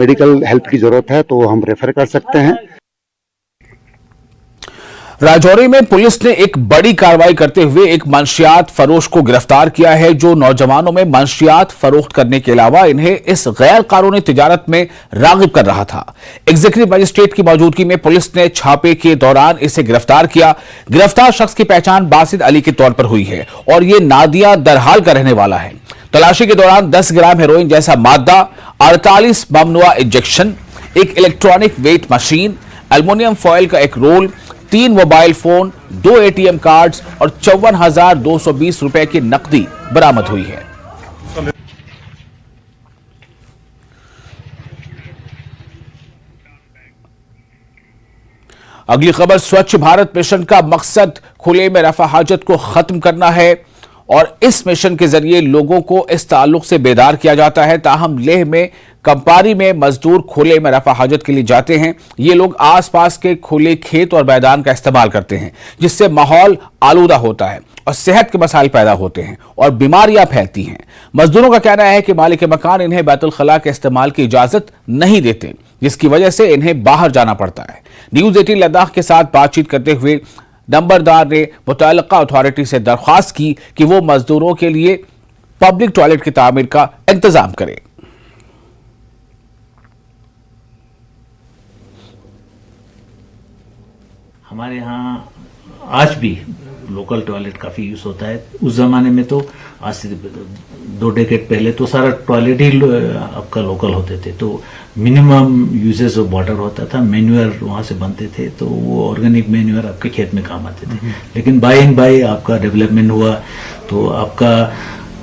Medical help की जरूरत है तो हम रेफर कर सकते हैं। राजौरी में पुलिस ने एक बड़ी कार्रवाई करते हुए एक मंशियात फरोश को गिरफ्तार किया है, जो नौजवानों में मंशियात फरोख्त करने के अलावा इन्हें इस गैर कानूनी तिजारत में रागिब कर रहा था। एग्जीक्यूटिव मजिस्ट्रेट की मौजूदगी में पुलिस ने छापे के दौरान इसे गिरफ्तार किया। गिरफ्तार शख्स की पहचान बासित अली के तौर पर हुई है और ये नादिया दरहाल का रहने वाला है। तलाशी के दौरान 10 ग्राम हेरोइन जैसा मादा, 48 ममनुआ इंजेक्शन, एक electronic weight machine, aluminium foil का एक roll, 3 mobile phone, 2 ATM cards और 54,220 रुपए की नकदी बरामद हुई है। अगली खबर, स्वच्छ भारत मिशन का मकसद खुले में रफा हाजत को खत्म करना है और इस मिशन के जरिए लोगों को इस ताल्लुक से बेदार किया जाता है। ताहम लेह में कंपारी में मजदूर खुले में रफा हाजत के लिए जाते हैं। ये लोग आसपास के खुले खेत और मैदान का इस्तेमाल करते हैं, जिससे माहौल आलूदा होता है और सेहत के मसाइल पैदा होते हैं और बीमारियां फैलती हैं। मजदूरों का कहना है कि मालिक मकान इन्हें बैतुल खला के इस्तेमाल की इजाजत नहीं देते, जिसकी वजह से इन्हें बाहर जाना पड़ता है। न्यूज 18 लद्दाख के साथ बातचीत करते हुए नंबरदार ने मुतल्लिका अथॉरिटी से दरख्वास्त की कि वो मजदूरों के लिए पब्लिक टॉयलेट की तामीर का इंतजाम करें। हमारे यहाँ आज भी लोकल टॉयलेट काफ़ी यूज़ होता है। उस ज़माने में तो आज से 2 डेकेड पहले तो सारा टॉयलेट ही आपका लोकल होते थे, तो मिनिमम यूजेस ऑफ वाटर होता था। मैन्यूअर वहाँ से बनते थे, तो वो ऑर्गेनिक मैन्यूअर आपके खेत में काम आते थे। लेकिन बाय एंड बाय आपका डेवलपमेंट हुआ, तो आपका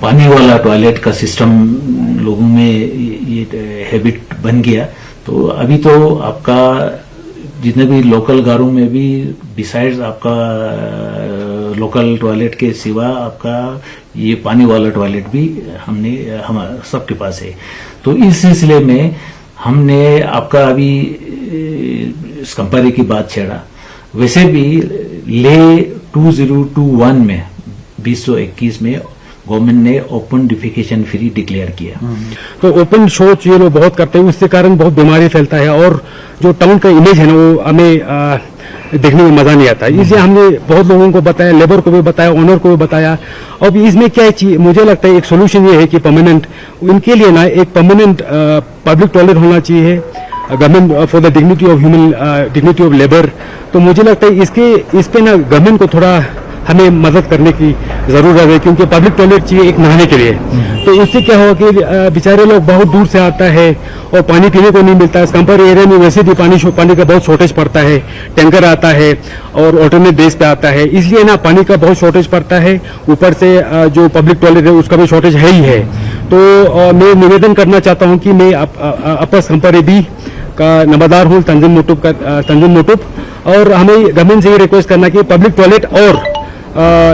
पानी वाला टॉयलेट का सिस्टम लोगों में ये हैबिट बन गया। तो अभी तो आपका जितने भी लोकल घरों में भी बिसाइड्स आपका लोकल टॉयलेट के सिवा आपका ये पानी वाला टॉयलेट भी हम सबके पास है। तो इस सिलसिले में हमने आपका अभी इस कंपारी की बात छेड़ा। वैसे भी ले 2021 में 2021 में गवर्नमेंट ने ओपन डिफिकेशन फ्री डिक्लेयर किया। तो ओपन शौच ये लोग बहुत करते हैं, उसके कारण बहुत बीमारी फैलता है और जो टाउन का इमेज है ना वो हमें देखने में मजा नहीं आता। इसलिए हमने बहुत लोगों को बताया, लेबर को भी बताया, ओनर को भी बताया। अब इसमें क्या है, मुझे लगता है एक सोल्यूशन ये है कि परमानेंट उनके लिए ना एक परमानेंट पब्लिक टॉयलेट होना चाहिए, government for the dignity of human dignity of labour. तो मुझे लगता है इस पे ना गवर्नमेंट को थोड़ा हमें मदद करने की जरूरत है, क्योंकि पब्लिक टॉयलेट चाहिए एक नहाने के लिए। तो उससे क्या होगा कि बेचारे लोग बहुत दूर से आता है और पानी पीने को नहीं मिलता है। इस कंपारी एरिया में वैसे भी पानी का बहुत शॉर्टेज पड़ता है, टैंकर आता है और ऑल्टरनेट बेस पे आता है, इसलिए ना पानी का बहुत शॉर्टेज पड़ता है। ऊपर से जो पब्लिक टॉयलेट है उसका भी शॉर्टेज है ही है। तो मैं निवेदन करना चाहता हूँ कि मैं अपर कंपारी बी का नंबरदार हूँ तंजीम मोटुब, और हमें गवर्नमेंट से ये रिक्वेस्ट करना कि पब्लिक टॉयलेट और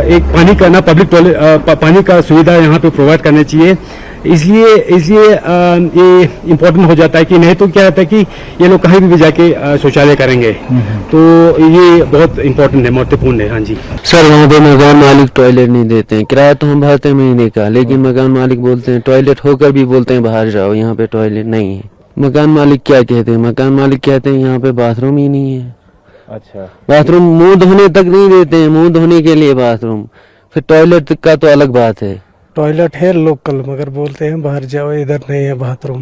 एक पानी का ना पब्लिक टॉयलेट पानी का सुविधा यहाँ पे प्रोवाइड करना चाहिए। इसलिए ये इम्पोर्टेंट हो जाता है कि नहीं तो क्या होता है कि ये लोग कहीं भी जाके शौचालय करेंगे। तो ये बहुत इम्पोर्टेंट है, महत्वपूर्ण है। हाँ जी सर, वहाँ पे मकान मालिक टॉयलेट नहीं देते हैं। किराया तो हम भरते हैं महीने का, लेकिन मकान मालिक बोलते हैं टॉयलेट होकर भी बोलते हैं बाहर जाओ, यहाँ पे टॉयलेट नहीं है। मकान मालिक क्या कहते हैं? मकान मालिक कहते हैं यहाँ पे बाथरूम ही नहीं है। अच्छा, बाथरूम मुंह धोने तक नहीं देते हैं, मुंह धोने के लिए बाथरूम। फिर टॉयलेट का तो अलग बात है। टॉयलेट है लोकल, मगर बोलते हैं बाहर जाओ, इधर नहीं है बाथरूम।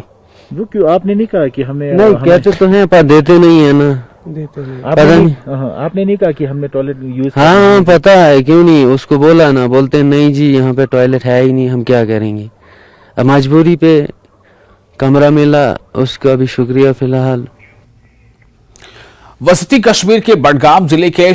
वो क्यों आपने नहीं कहा कि हमें? नहीं कहते तो हैं पर देते नहीं है ना। देते नहीं। आपने नहीं कहा कि हमने टॉयलेट यूज? हाँ पता है, क्यों नहीं, उसको बोला ना, बोलते नहीं जी यहाँ पे टॉयलेट है ही नहीं, हम क्या करेंगे। अब मजबूरी पे कमरा मिला, उसका भी शुक्रिया। फिलहाल वसती कश्मीर के बडगाम जिले के